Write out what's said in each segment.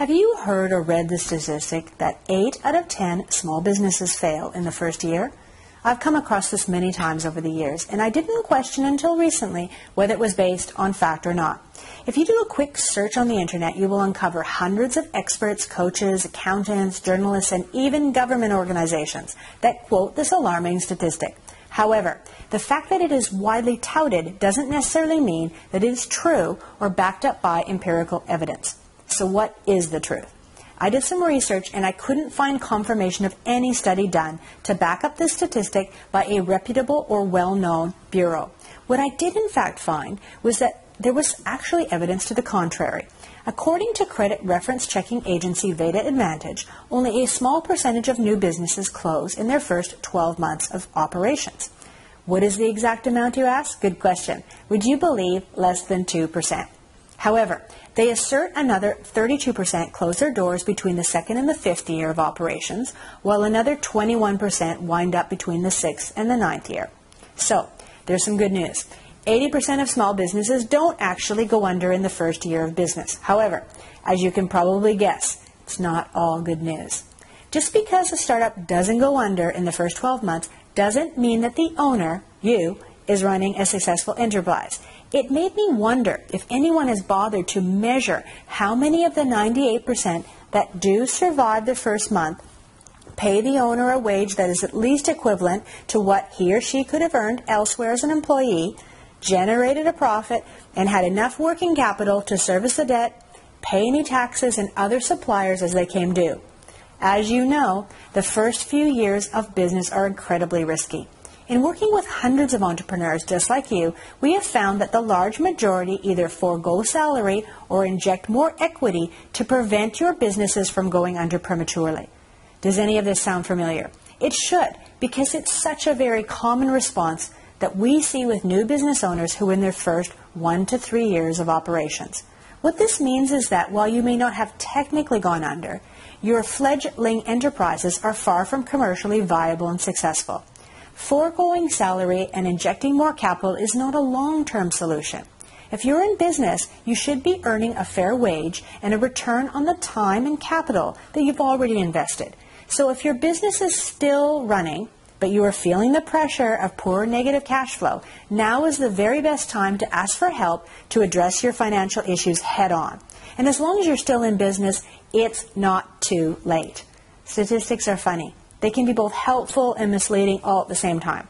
Have you heard or read the statistic that 8 out of 10 small businesses fail in the first year? I've come across this many times over the years, and I didn't question until recently whether it was based on fact or not. If you do a quick search on the internet, you will uncover hundreds of experts, coaches, accountants, journalists, and even government organizations that quote this alarming statistic. However, the fact that it is widely touted doesn't necessarily mean that it is true or backed up by empirical evidence. So what is the truth? I did some research and I couldn't find confirmation of any study done to back up this statistic by a reputable or well-known bureau. What I did in fact find was that there was actually evidence to the contrary. According to credit reference checking agency Veda Advantage, only a small percentage of new businesses close in their first 12 months of operations. What is the exact amount, you ask? Good question. Would you believe less than 2%? However, they assert another 32% close their doors between the second and the fifth year of operations, while another 21% wind up between the sixth and the ninth year. So, there's some good news. 80% of small businesses don't actually go under in the first year of business. However, as you can probably guess, it's not all good news. Just because a startup doesn't go under in the first 12 months doesn't mean that the owner, you, is running a successful enterprise. It made me wonder if anyone has bothered to measure how many of the 98% that do survive the first month pay the owner a wage that is at least equivalent to what he or she could have earned elsewhere as an employee, generated a profit, and had enough working capital to service the debt, pay any taxes and other suppliers as they came due. As you know, the first few years of business are incredibly risky. In working with hundreds of entrepreneurs just like you, we have found that the large majority either forego salary or inject more equity to prevent your businesses from going under prematurely. Does any of this sound familiar? It should, because it's such a very common response that we see with new business owners who are in their first 1 to 3 years of operations. What this means is that while you may not have technically gone under, your fledgling enterprises are far from commercially viable and successful. Foregoing salary and injecting more capital is not a long-term solution. If you're in business, you should be earning a fair wage and a return on the time and capital that you've already invested. So if your business is still running, but you are feeling the pressure of poor negative cash flow, now is the very best time to ask for help to address your financial issues head on. And as long as you're still in business, it's not too late. Statistics are funny. They can be both helpful and misleading all at the same time.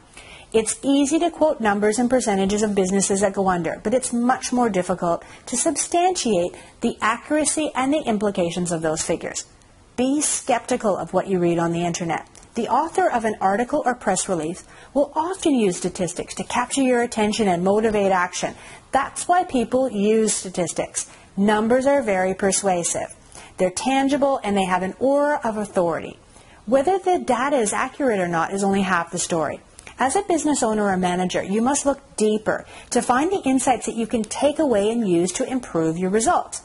It's easy to quote numbers and percentages of businesses that go under, but it's much more difficult to substantiate the accuracy and the implications of those figures. Be skeptical of what you read on the internet. The author of an article or press release will often use statistics to capture your attention and motivate action. That's why people use statistics. Numbers are very persuasive. They're tangible and they have an aura of authority. Whether the data is accurate or not is only half the story. As a business owner or manager, you must look deeper to find the insights that you can take away and use to improve your results.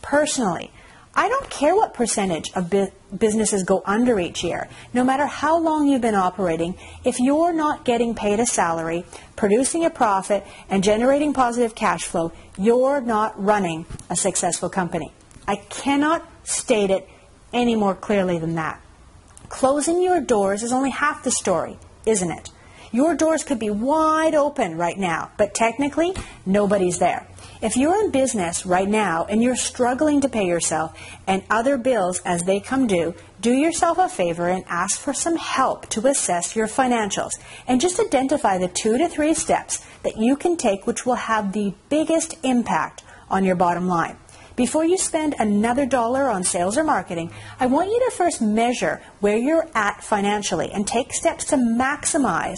Personally, I don't care what percentage of businesses go under each year. No matter how long you've been operating, if you're not getting paid a salary, producing a profit, and generating positive cash flow, you're not running a successful company. I cannot state it any more clearly than that. Closing your doors is only half the story, isn't it? Your doors could be wide open right now, but technically, nobody's there. If you're in business right now and you're struggling to pay yourself and other bills as they come due, do yourself a favor and ask for some help to assess your financials and just identify the 2 to 3 steps that you can take which will have the biggest impact on your bottom line. Before you spend another dollar on sales or marketing, I want you to first measure where you're at financially and take steps to maximize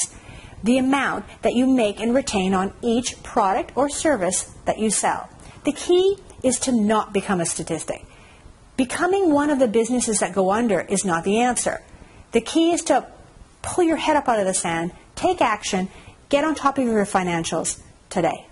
the amount that you make and retain on each product or service that you sell. The key is to not become a statistic. Becoming one of the businesses that go under is not the answer. The key is to pull your head up out of the sand, take action, get on top of your financials today.